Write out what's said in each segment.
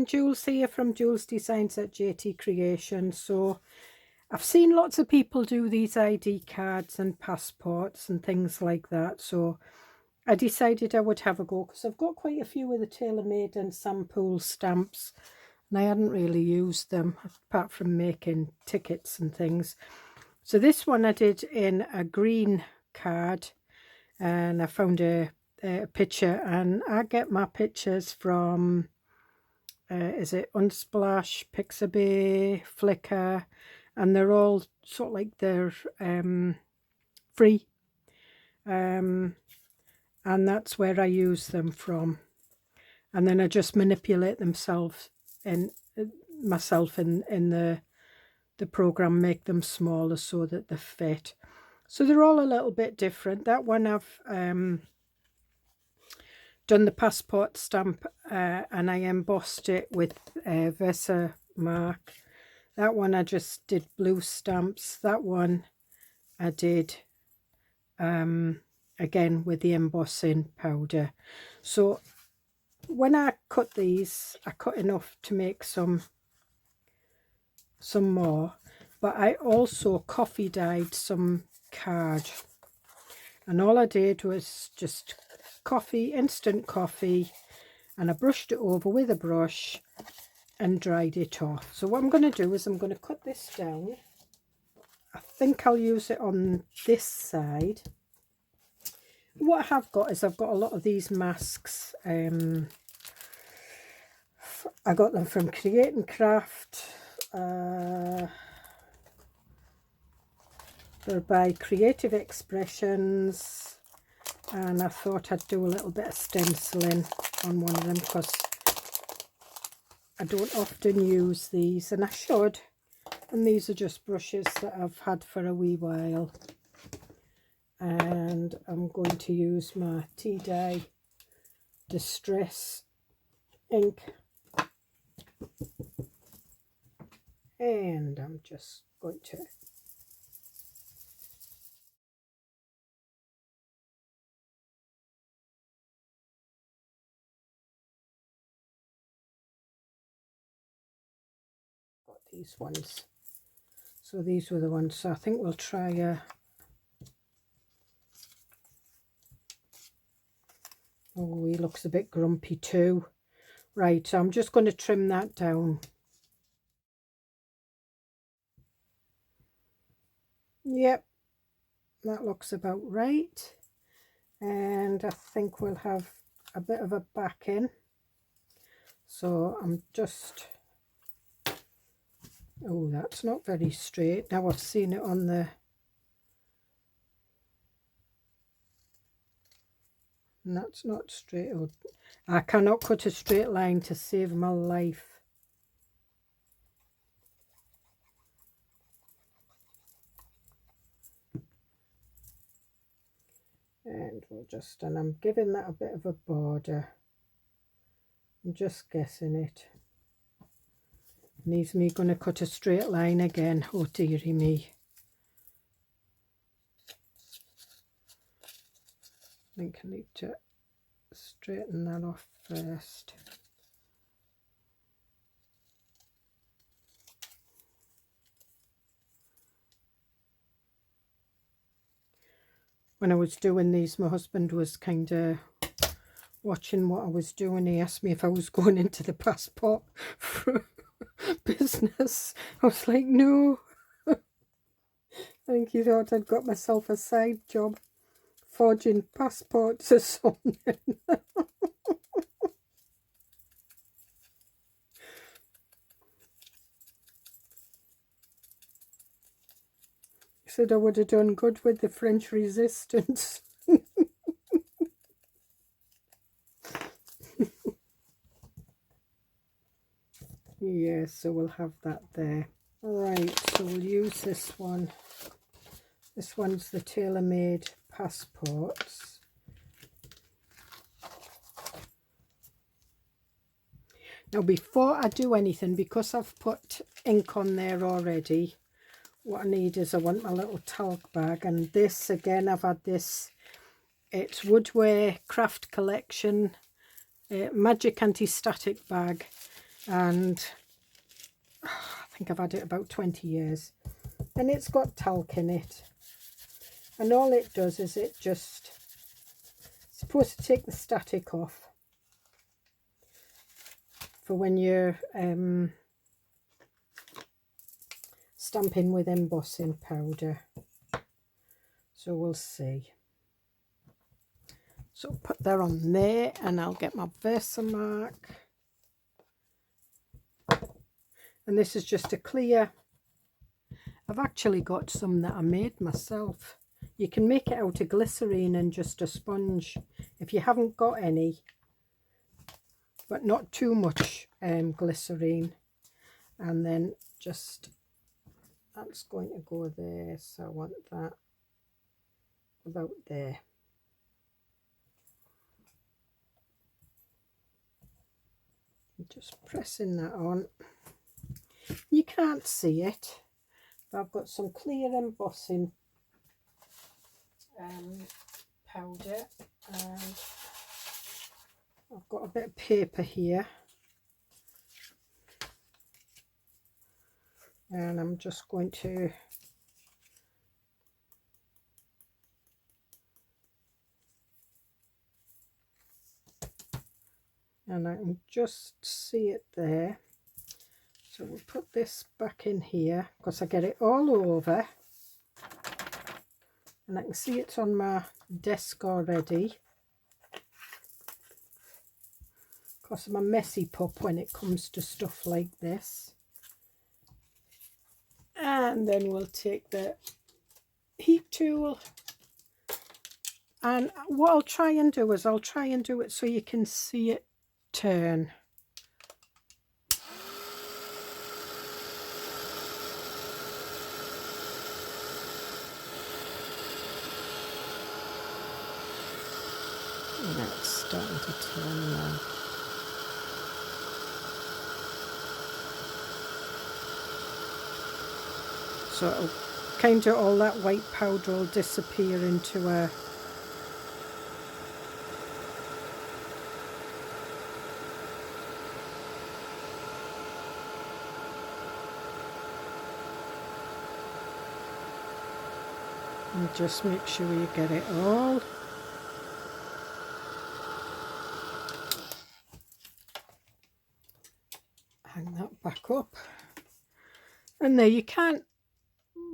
morning, Jules here from Joolsedesigns at JT Creations. So I've seen lots of people do these ID cards and passports and things like that, so I decided I would have a go because I've got quite a few of the tailor-made and sample stamps and I hadn't really used them apart from making tickets and things. So this one I did in a green card, and I found a picture, and I get my pictures from is it Unsplash, Pixabay, Flickr, and they're all sort of like they're free, and that's where I use them from, and then I just manipulate myself in the program, make them smaller so that they fit. So they're all a little bit different. That one I've done the passport stamp and I embossed it with Versamark. That one I just did blue stamps. That one I did again with the embossing powder. So when I cut these, I cut enough to make some more, but I also coffee dyed some card, and all I did was just coffee, instant coffee, and I brushed it over with a brush and dried it off. So what I'm going to do is I'm going to cut this down. I think I'll use it on this side. What I have got is I've got a lot of these masks. I got them from Create and Craft. They're by Creative Expressions, and I thought I'd do a little bit of stenciling on one of them because I don't often use these, and I should. And these are just brushes that I've had for a wee while, and I'm going to use my tea dye distress ink, and I'm just going to got these ones. So these were the ones. So I think we'll try oh, he looks a bit grumpy too. Right, so I'm just going to trim that down. Yep, that looks about right. And I think we'll have a bit of a backing. So I'm just, oh, that's not very straight. Now I've seen it on the, and that's not straight. Oh, I cannot cut a straight line to save my life. And we'll just, and I'm giving that a bit of a border. I'm just guessing it. And he's me going to cut a straight line again. Oh dearie me. I think I need to straighten that off first. When I was doing these, my husband was kind of watching what I was doing. He asked me if I was going into the passport business. I was like, no. I think he thought I'd got myself a side job forging passports or something. He said I would have done good with the French resistance. Yeah, so we'll have that there. Right, so we'll use this one. This one's the tailor-made passports. Now before I do anything, because I've put ink on there already, what I need is I want my little talc bag, and this again, I've had this, it's Woodware Craft Collection Magic Anti-Static bag, and I think I've had it about 20 years, and it's got talc in it, and all it does is it's supposed to take the static off for when you're stamping with embossing powder. So we'll see. So put that on there, and I'll get my Versamark. And this is just a clear. I've actually got some that I made myself. You can make it out of glycerine and just a sponge if you haven't got any, but not too much glycerine. And then just, that's going to go there, so I want that about there. Just pressing that on. You can't see it, but I've got some clear embossing powder, and I've got a bit of paper here, and I'm just going to and I can just see it there. So we'll put this back in here because I get it all over, and I can see it's on my desk already because I'm a messy pup when it comes to stuff like this. And then we'll take the heat tool, and what I'll try and do is I'll try and do it so you can see it turn. And it's starting to turn now. So it'll kind of, all that white powder will disappear into a and just make sure you get it all. Hang that back up, and there, you can't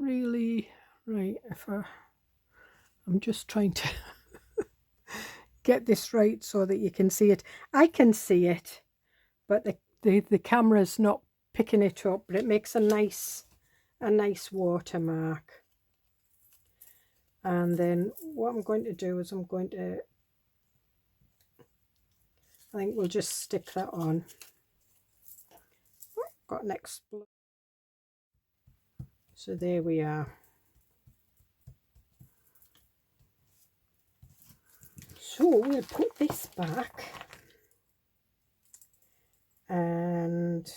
really, right, if I'm just trying to get this right so that you can see it. I can see it, but the camera's not picking it up, but it makes a nice watermark. And then what I'm going to do is I think we'll just stick that on. Got an explosion. So there we are. So we'll put this back, and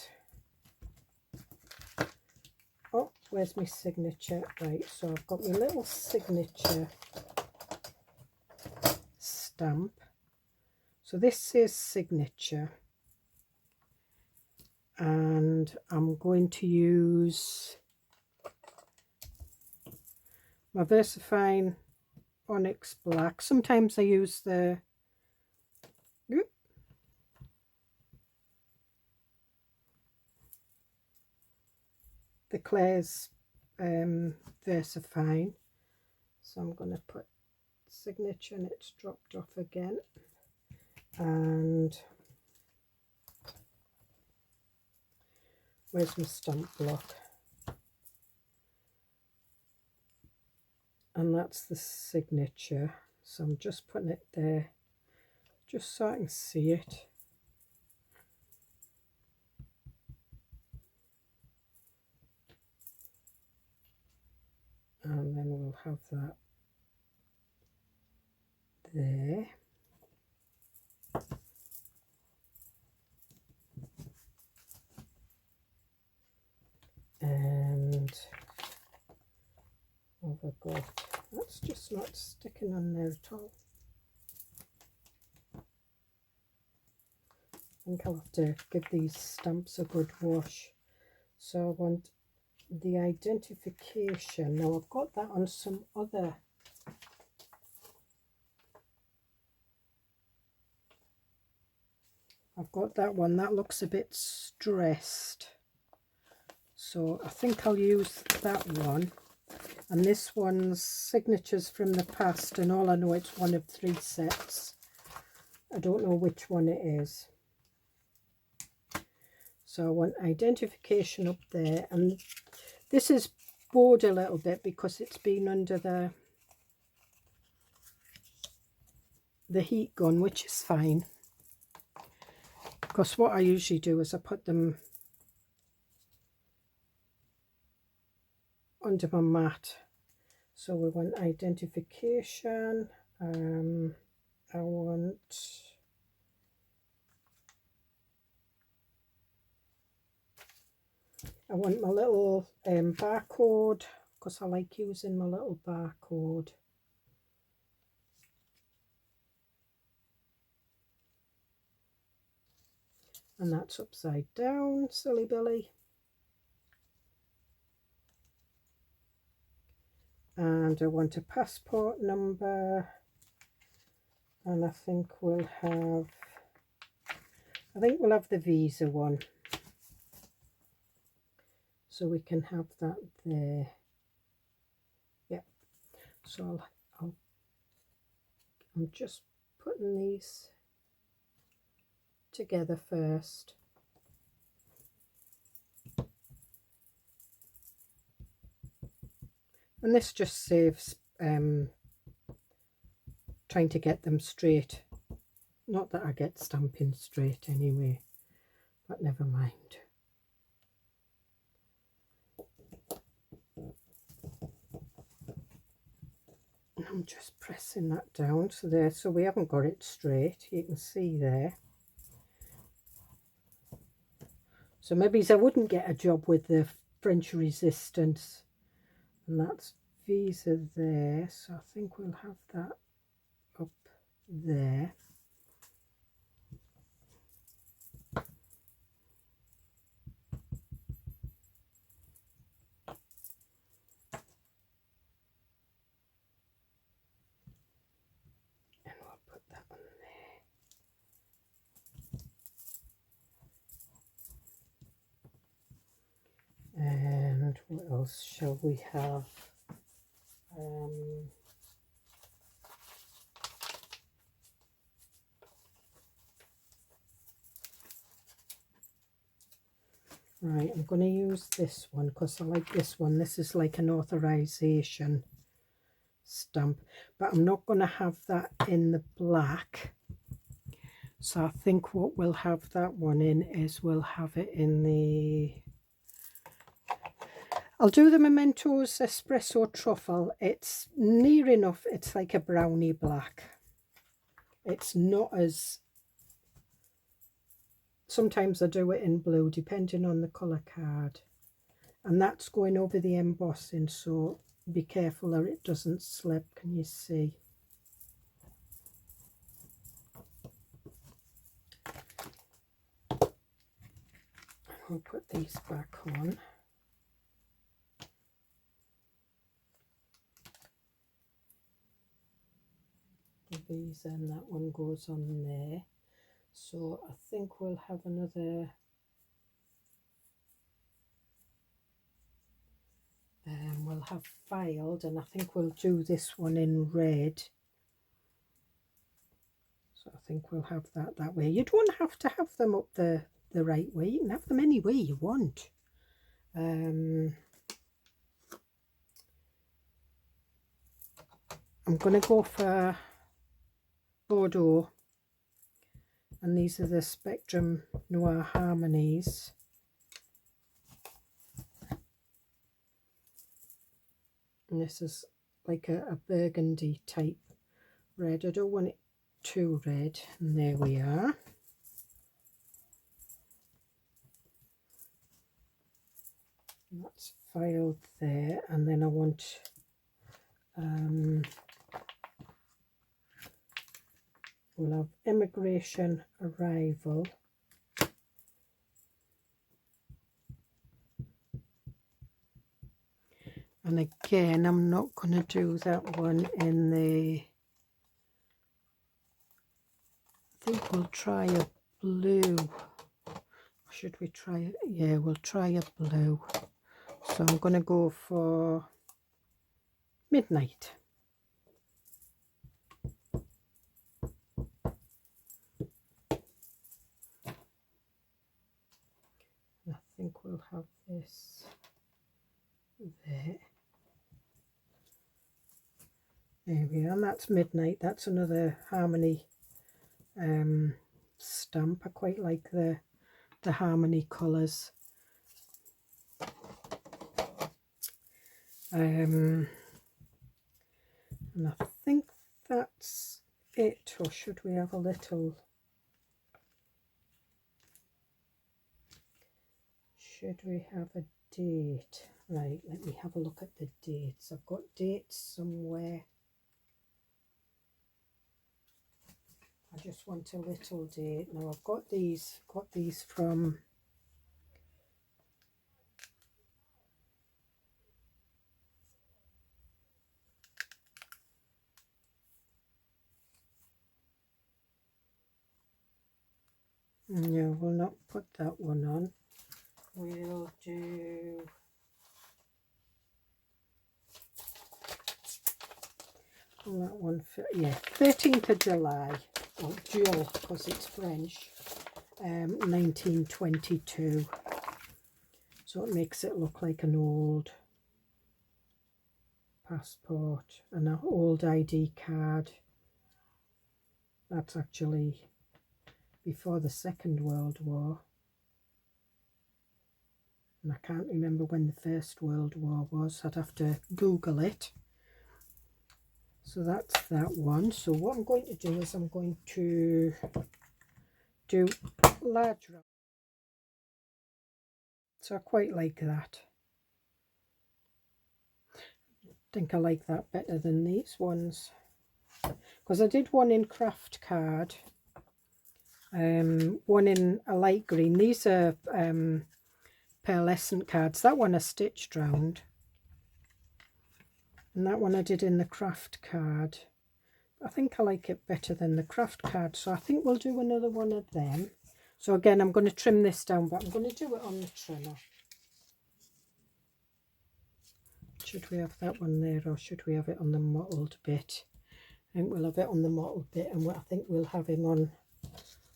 oh, where's my signature? Right, so I've got my little signature stamp. So this says signature, and I'm going to use my VersaFine Onyx Black. Sometimes I use the Claire's VersaFine. So I'm going to put signature, and it's dropped off again. And where's my stamp block? And that's the signature. So I'm just putting it there just so I can see it. And then we'll have that there. And what have I got? That's just not sticking on there at all. think I'll have to give these stamps a good wash. So I want the identification. Now I've got that on some other. I've got that one. That looks a bit stressed. So I think I'll use that one. And this one's signatures from the past, and all I know it's one of 3 sets. I don't know which one it is. So I want identification up there, and this is bowed a little bit because it's been under the heat gun, which is fine. Because what I usually do is I put them under my mat. So we want identification. I want my little barcode, because I like using my little barcode. And that's upside down, silly Billy. And I want a passport number, and I think we'll have the visa one, so we can have that there. Yep. So I'm just putting these together first. And this just saves trying to get them straight. Not that I get stamping straight anyway, but never mind. And I'm just pressing that down so there, so we haven't got it straight. You can see there. So maybe I wouldn't get a job with the French resistance. And that's visa there, so I think we'll have that up there. And we'll put that on there. And what else shall we have? Right, I'm going to use this one because I like this one. This is like an authorization stamp, but I'm not going to have that in the black. So I think what we'll have that one in is we'll have it in the... I'll do the Mementos Espresso Truffle. It's near enough. It's like a brownie black. It's not as... Sometimes I do it in blue, depending on the colour card. And that's going over the embossing, so be careful that it doesn't slip. Can you see? I'll put these back on. These, and that one goes on there. So I think we'll have another we'll have filed, and I think we'll do this one in red. So I think we'll have that way. You don't have to have them up the right way. You can have them any way you want. I'm going to go for Bordeaux, and these are the Spectrum Noir Harmonies. And this is like a burgundy type red. I don't want it too red. And there we are. And that's filed there. And then I want we'll have Immigration Arrival. And again, I'm not going to do that one in the, I think we'll try a blue. Should we try it? Yeah, we'll try a blue. So I'm going to go for Midnight. I think we'll have this there. There we are, and that's Midnight. That's another Harmony stamp. I quite like the Harmony colours. And I think that's it, or should we have a little, should we have a date? Right, let me have a look at the dates. I've got dates somewhere. I just want a little date. Now I've got these from no, we'll not put that one on. We'll do that one for, yeah, 13th of July, or Jul, because it's French, 1922. So it makes it look like an old passport and an old ID card. That's actually before the Second World War. And I can't remember when the First World War was. I'd have to Google it. So that's that one. So what I'm going to do is I'm going to do large round. So I quite like that. I think I like that better than these ones. Because I did one in craft card. One in a light green. These are pearlescent cards. That one I stitched round. And that one I did in the craft card. I think I like it better than the craft card, so I think we'll do another one of them. So again, I'm going to trim this down, but I'm going to do it on the trimmer. Should we have that one there, or should we have it on the mottled bit? I think we'll have it on the mottled bit, and I think we'll have him on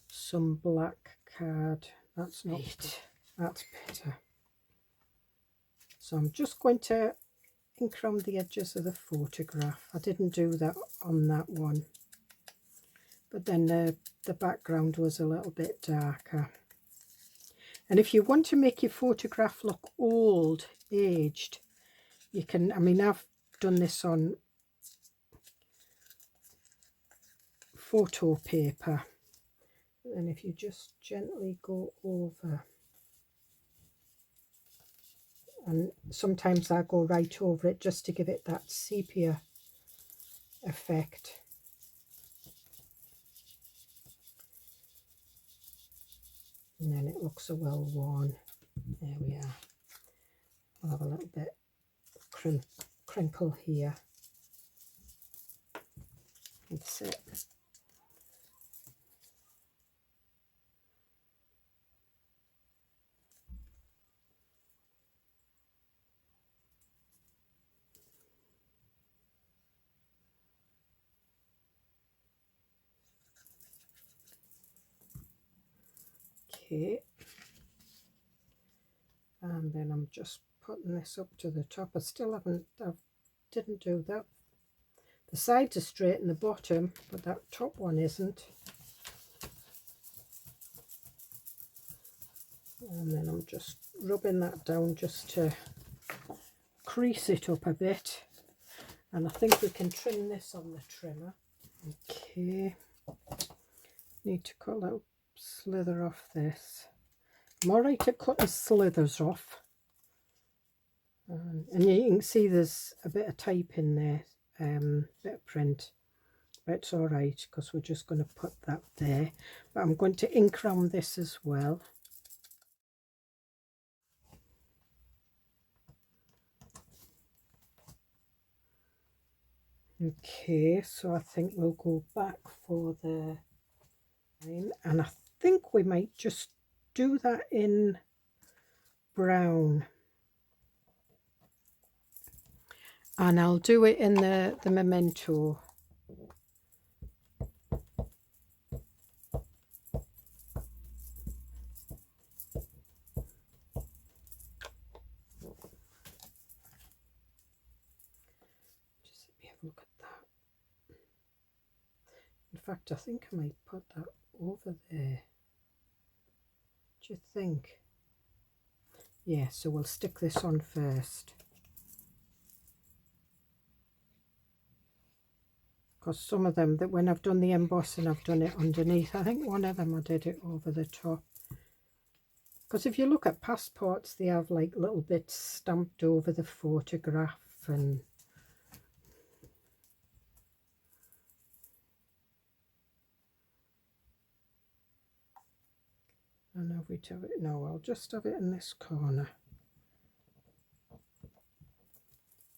some black card. That's not it. That's better. So I'm just going to ink around the edges of the photograph. I didn't do that on that one, but then the background was a little bit darker. And if you want to make your photograph look old, aged, you can, I mean, I've done this on photo paper, and if you just gently go over, and sometimes I go right over it just to give it that sepia effect. And then it looks so well worn. There we are. I'll have a little bit of crinkle here. That's it. Okay, and then I'm just putting this up to the top. I didn't do that. The sides are straight in the bottom, but that top one isn't. And then I'm just rubbing that down just to crease it up a bit. And I think we can trim this on the trimmer. Okay, need to cut a little slither off this. I'm alright at cutting slithers off, and you can see there's a bit of type in there, bit of print, but it's alright because we're just going to put that there. But I'm going to ink around this as well. Okay, so I think we'll go back for the line, and I think we might just do that in brown, and I'll do it in the memento. Just let me have a look at that. In fact, I think I might put that over there. Do you think? Yeah, so we'll stick this on first, because some of them, that when I've done the embossing, I've done it underneath. I think one of them I did it over the top, because if you look at passports, they have like little bits stamped over the photograph, and have we do it? No, I'll just have it in this corner.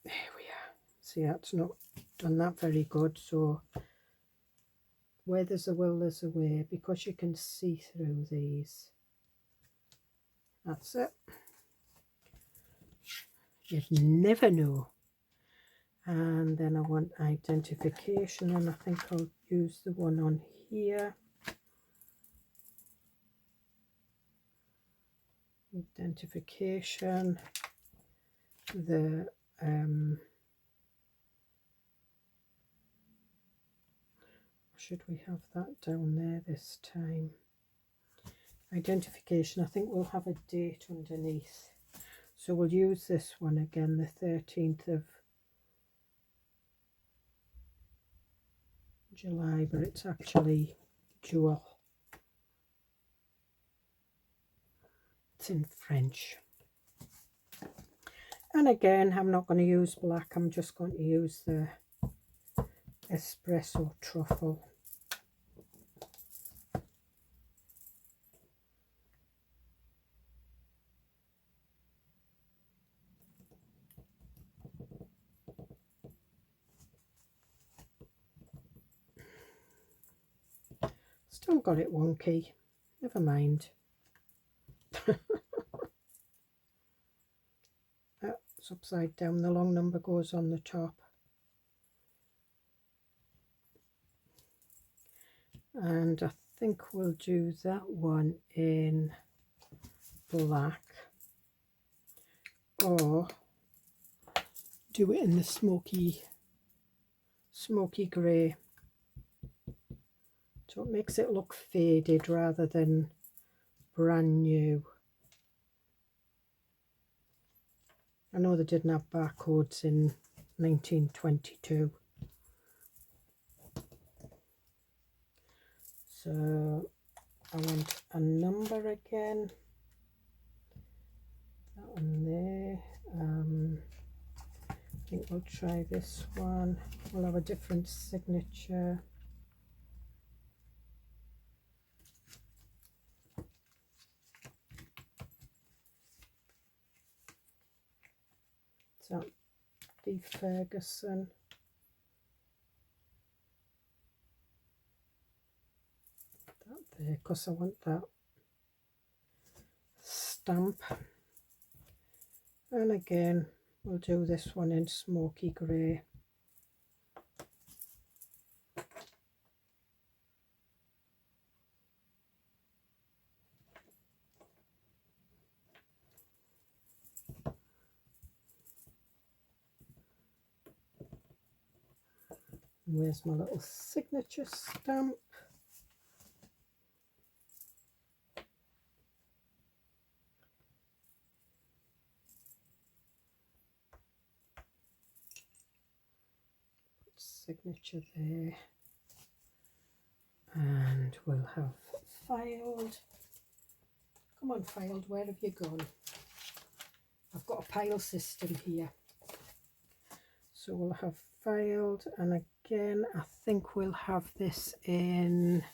There we are. See, that's not done that very good. So where there's a will, there's a way, because you can see through these. That's it. You'd never know. And then I want identification, and I think I'll use the one on here. Identification, the should we have that down there this time? Identification, I think we'll have a date underneath, so we'll use this one again, the 13th of July, but it's actually Jewel. It's in French. And again, I'm not going to use black, I'm just going to use the espresso truffle. Still got it wonky, never mind. It's upside down, the long number goes on the top. And I think we'll do that one in black, or do it in the smoky grey, so it makes it look faded rather than brand new. I know they didn't have barcodes in 1922. So I want a number again. That one there. I think we'll try this one. We'll have a different signature. So D. Ferguson. That there, because I want that stamp. And again, we'll do this one in smoky grey. And where's my little signature stamp? Signature there, and we'll have filed. Come on, filed, where have you gone? I've got a pile system here, so we'll have filed, and again I think we'll have this in,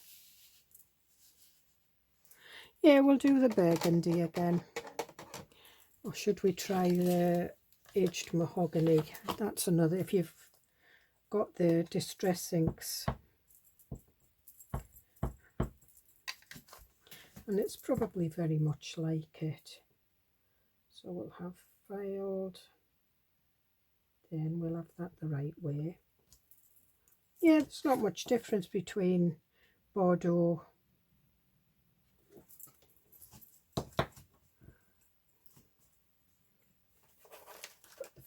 yeah, we'll do the burgundy again, or should we try the aged mahogany? That's another, if you've got the Distress Inks, and it's probably very much like it. So we'll have filed, then we'll have that the right way. Yeah, there's not much difference between Bordeaux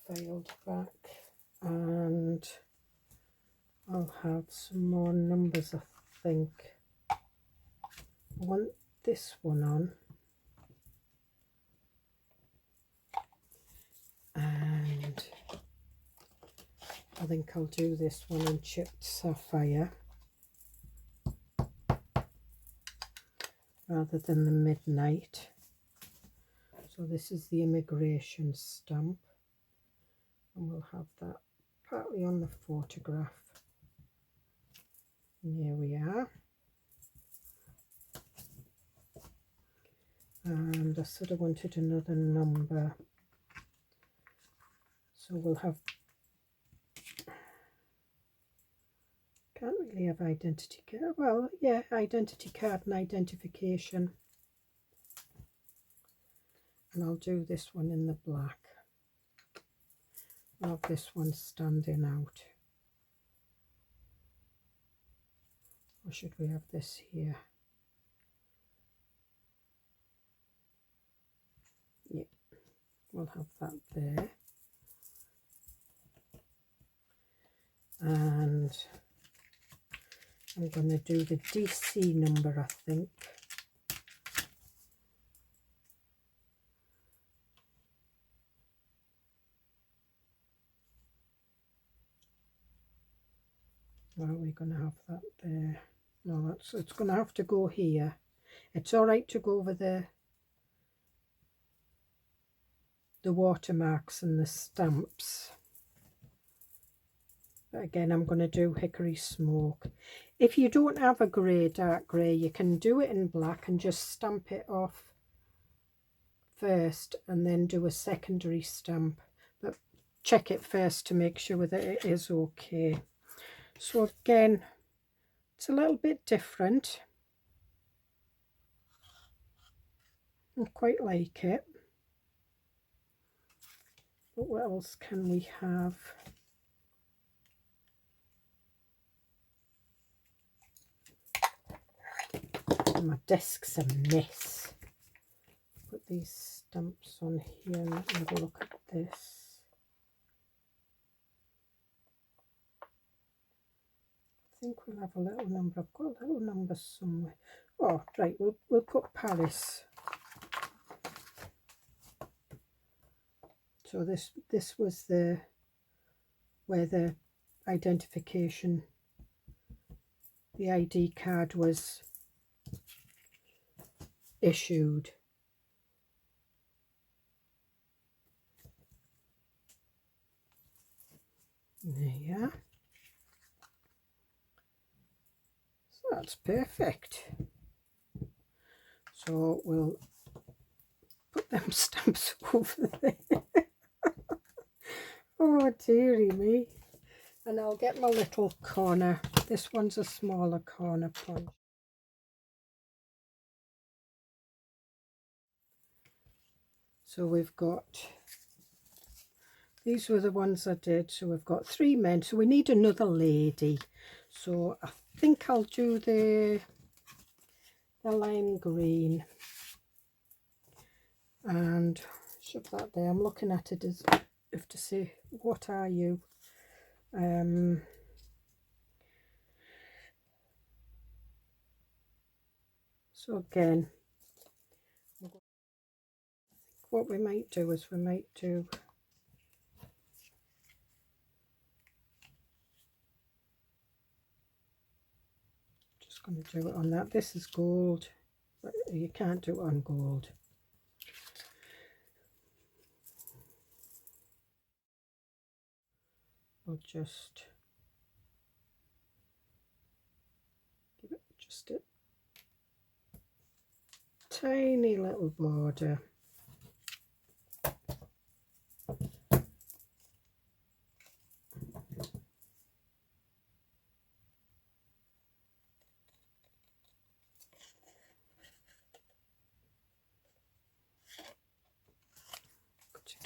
filed back, and I'll have some more numbers. I think I want this one on, and I think I'll do this one in chipped sapphire rather than the midnight. So this is the immigration stamp, and we'll have that partly on the photograph. And here we are. And I sort of wanted another number, so we'll have, can't really have identity card, well yeah, identity card and identification, and I'll do this one in the black. I'll have this one standing out, or should we have this here? Yeah, we'll have that there. And I'm going to do the DC number, I think. Well, we're going to have that there. No, it's going to have to go here. It's all right to go over the watermarks and the stamps. But again, I'm going to do Hickory Smoke. If you don't have a grey, dark grey, you can do it in black and just stamp it off first and then do a secondary stamp. But check it first to make sure that it is okay. So again, it's a little bit different. I quite like it. But what else can we have? My desk's a mess. Put these stamps on here and have a look at this. I think we'll have a little number. I've got a little number somewhere. Oh, right, we'll put Paris. So this was where the identification, the ID card was issued. There you are. So that's perfect. So we'll put them stamps over there. Oh dearie me. And I'll get my little corner. This one's a smaller corner punch. So we've got, these were the ones I did. So we've got 3 men. So we need another lady. So I think I'll do the lime green and shove that there. I'm looking at it as if to say, what are you? So again, what we might do is we might do just going to do it on that. This is gold, but you can't do it on gold. We'll just give it just a tiny little border.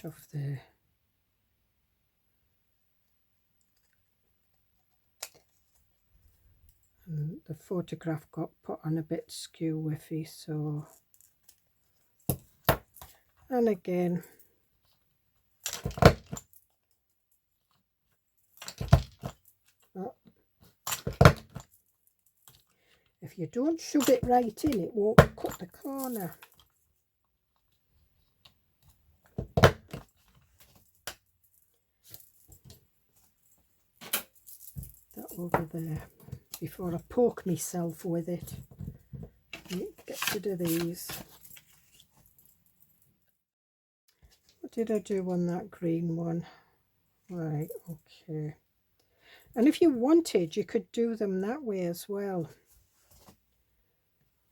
bit off there. And the photograph got put on a bit skew whiffy, so, and again, oh, if you don't shove it right in, it won't cut the corner. That over there before I poke myself with it. Get rid of these. What did I do on that green one? Right, okay. And if you wanted, you could do them that way as well.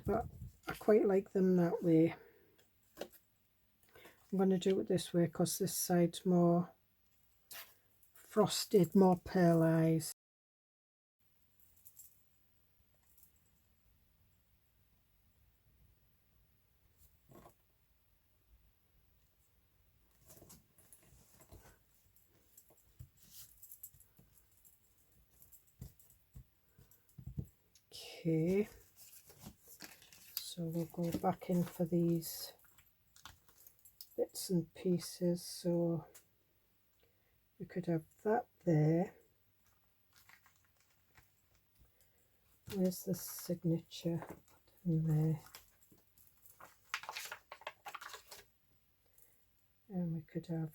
But I quite like them that way. I'm going to do it this way because this side's more frosted, more pearlized. Okay, so we'll go back in for these bits and pieces. So we could have that there. Where's the signature? In there. And we could have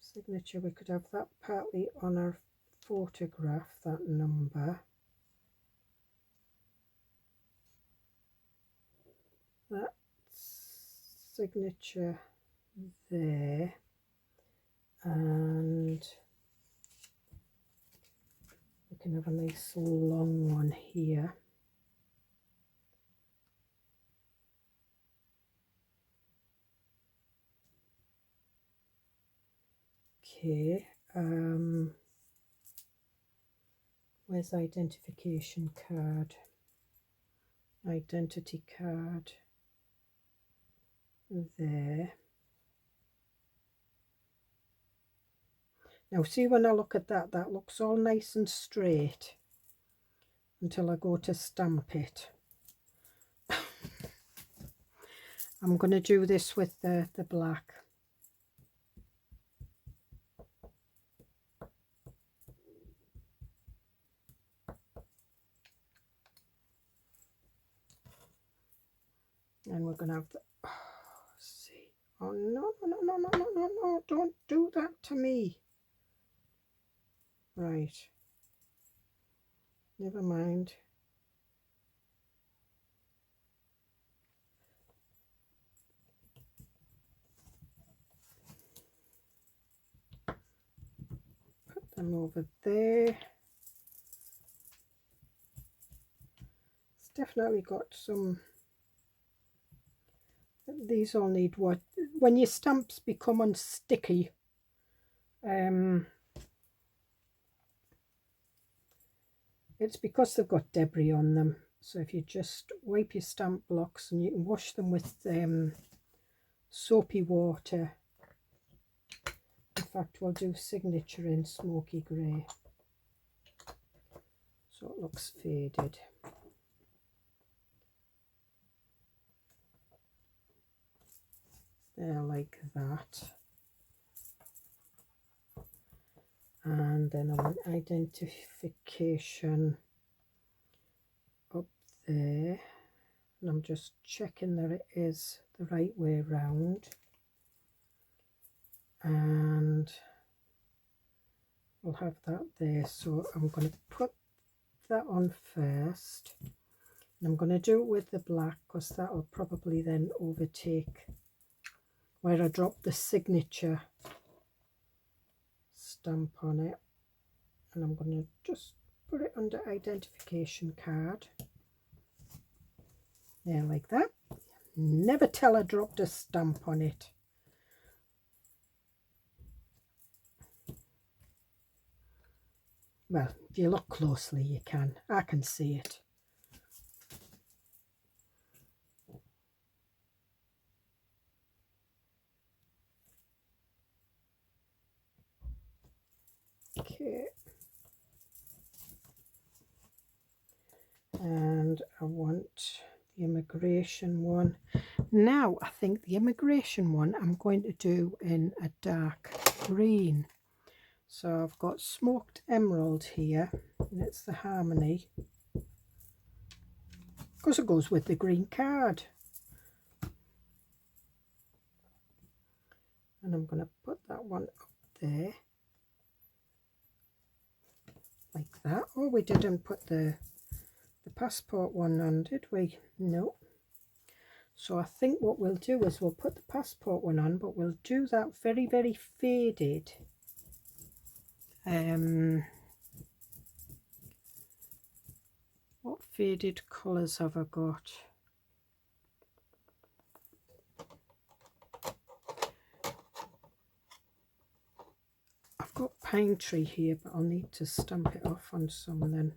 signature, we could have that partly on our photograph, that number. That signature there. And we can have a nice long one here. Okay, where's the identification card? Identity card there. Now see, when I look at that, that looks all nice and straight until I go to stamp it. I'm going to do this with the black. And we're going to have the, oh, see, oh no, no, no, no, no, no, no, don't do that to me. Right, never mind. Put them over there. It's definitely got some. These all need what, when your stamps become unsticky, it's because they've got debris on them. So if you just wipe your stamp blocks, and you can wash them with soapy water. In fact, we'll do signature in smoky grey, so it looks faded. There, like that. And then I want identification up there, and I'm just checking that it is the right way round. And we'll have that there. So I'm going to put that on first, and I'm going to do it with the black because that will probably then overtake where I dropped the signature stamp on it. And I'm going to just put it under identification card. There, like that. Never tell I dropped a stamp on it. Well, if you look closely, you can. I can see it. Okay. And I want the immigration one. Now I think the immigration one I'm going to do in a dark green. So I've got smoked emerald here, and it's the Harmony, because it goes with the green card. And I'm going to put that one up there like that. Oh, we didn't put the passport one on, did we? No. So I think what we'll do is we'll put the passport one on, but we'll do that very, very faded. What faded colours have I got? I've got Pine Tree here, but I'll need to stamp it off on something.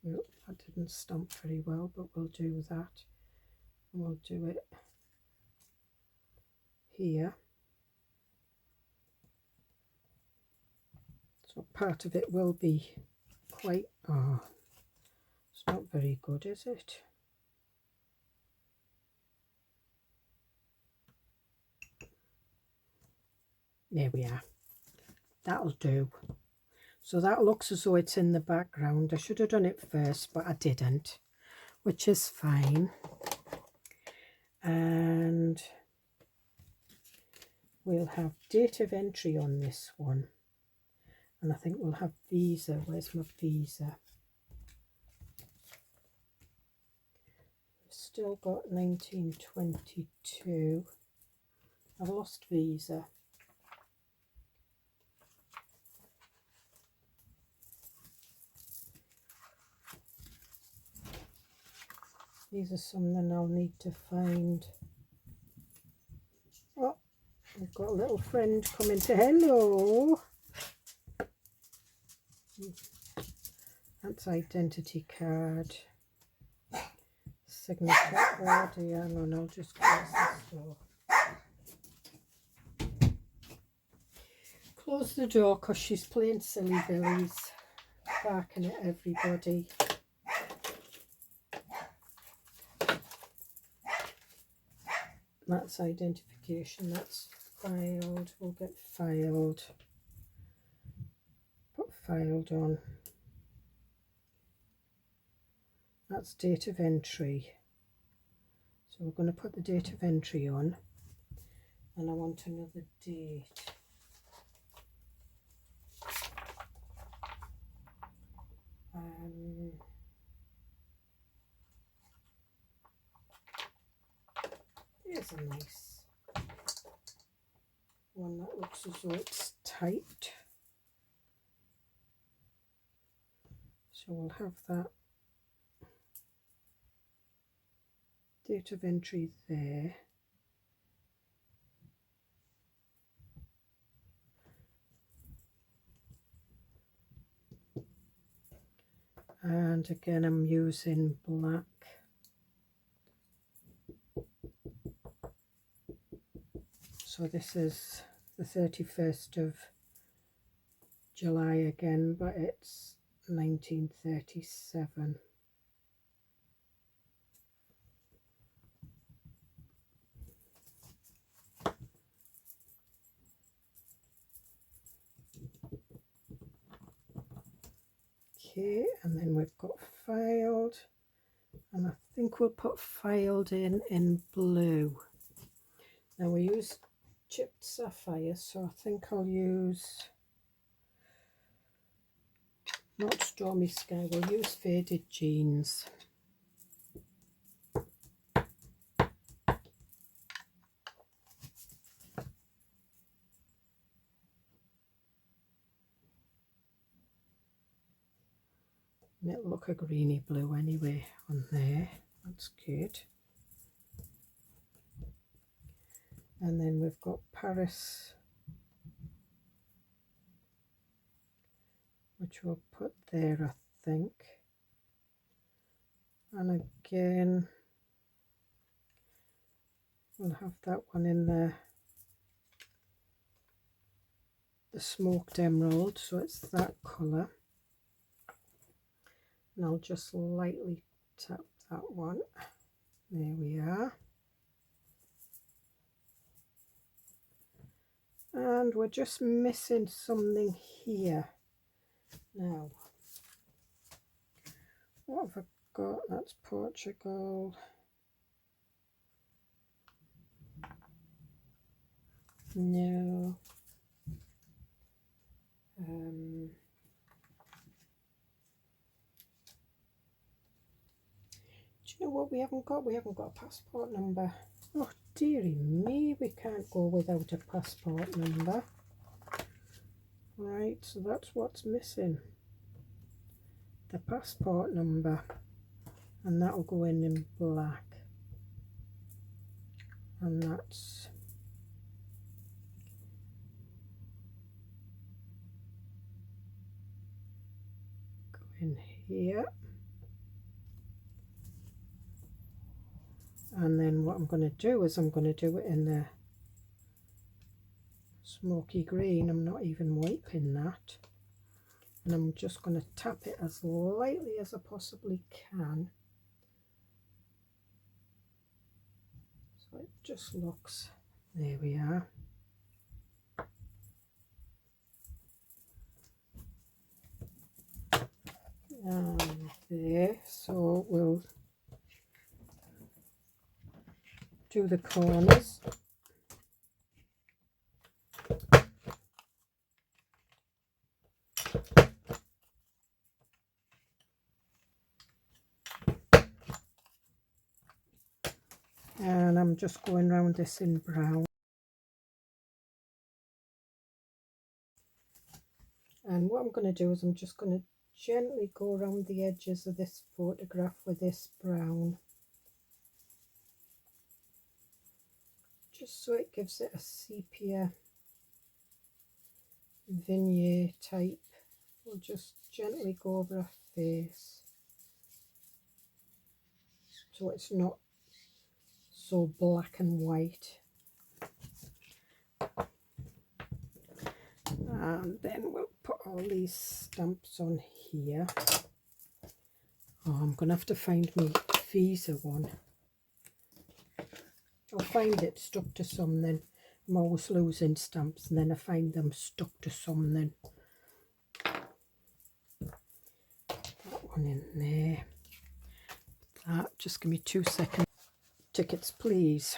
Nope, that didn't stamp very well, but we'll do that. And we'll do it here. So part of it will be quite, oh, it's not very good, is it? There we are. That'll do. So that looks as though it's in the background. I should have done it first, but I didn't, which is fine. And we'll have date of entry on this one. And I think we'll have visa. Where's my visa? We've still got 1922. I've lost visa. These are something I'll need to find. Oh, we've got a little friend coming to hello. That's identity card. Signature card. Yeah, hang on, I'll just close this door. Close the door because she's playing silly billies, barking at everybody. That's identification, that's filed. We'll get filed. Put filed on. That's date of entry. So we're going to put the date of entry on. And I want another date. Here's a nice one that looks as though it's tight. So we'll have that date of entry there. And again, I'm using black. So this is the 31st of July again, but it's 1937. Okay, and then we've got filed, and I think we'll put filed in blue. Now we use chipped sapphire, so I think I'll use not Stormy Sky, we'll use Faded Jeans. And it'll look a greeny blue anyway on there. That's good. And then we've got Paris which we'll put there, I think. And again, we'll have that one in there, the smoked emerald, so it's that colour. And I'll just lightly tap that one. There we are. And we're just missing something here. Now, what have I got? That's Portugal. No. Do you know what we haven't got? We haven't got a passport number. Oh dearie me, we can't go without a passport number. Right, so that's what's missing. The passport number. And that'll go in black. And that's going here. And then what I'm going to do is I'm going to do it in the smoky green. I'm not even wiping that. And I'm just going to tap it as lightly as I possibly can. So it just looks, there we are. And there, so we'll do the corners. And I'm just going around this in brown. And what I'm going to do is I'm just going to gently go around the edges of this photograph with this brown. Just so it gives it a sepia vignette type. We'll just gently go over her face. So it's not so black and white. And then we'll put all these stamps on here. Oh, I'm going to have to find my visa one. I'll find it stuck to something. I'm always losing stamps and then I find them stuck to something. That one in there. That, just give me 2 seconds. Tickets, please.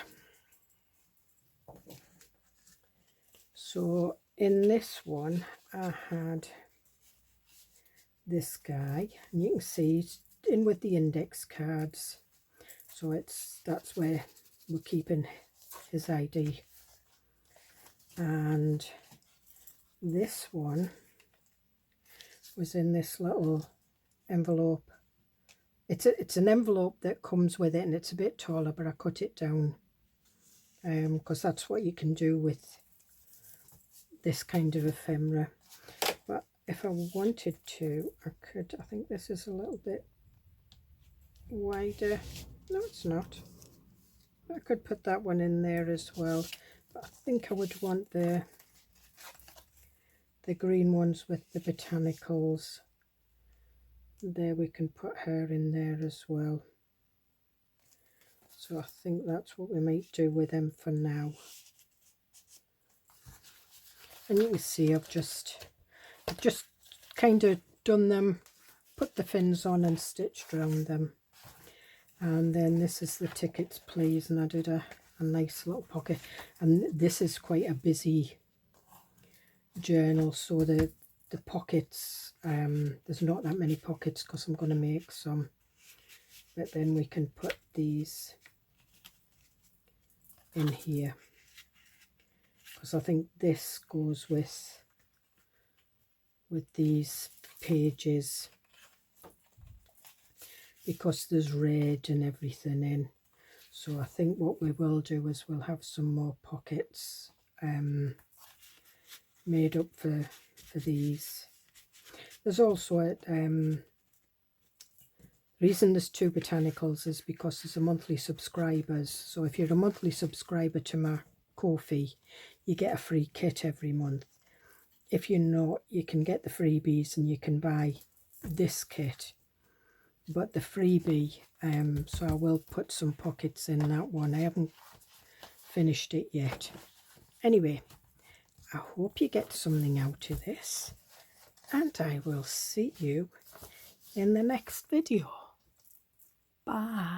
So in this one I had this guy, and you can see it's in with the index cards, so that's where we're keeping his ID. And this one was in this little envelope. It's an envelope that comes with it, and it's a bit taller, but I cut it down because that's what you can do with this kind of ephemera. But if I wanted to, I could. I think this is a little bit wider. No, it's not. I could put that one in there as well, but I think I would want the green ones with the botanicals. There, we can put her in there as well. So I think that's what we might do with them for now. And you can see I've just kind of done them, put the fins on and stitched around them. And then this is the tickets, please, and I did a nice little pocket. And this is quite a busy journal, so the pockets, there's not that many pockets because I'm going to make some, but then we can put these in here, because I think this goes with these pages, because there's red and everything in. So I think what we will do is we'll have some more pockets made up for these. There's also a reason there's 2 botanicals is because there's a monthly subscribers. So if you're a monthly subscriber to my Ko-fi, you get a free kit every month. If you're not, you can get the freebies and you can buy this kit. But the freebie, so I will put some pockets in that one. I haven't finished it yet. Anyway, I hope you get something out of this, and I will see you in the next video. Bye.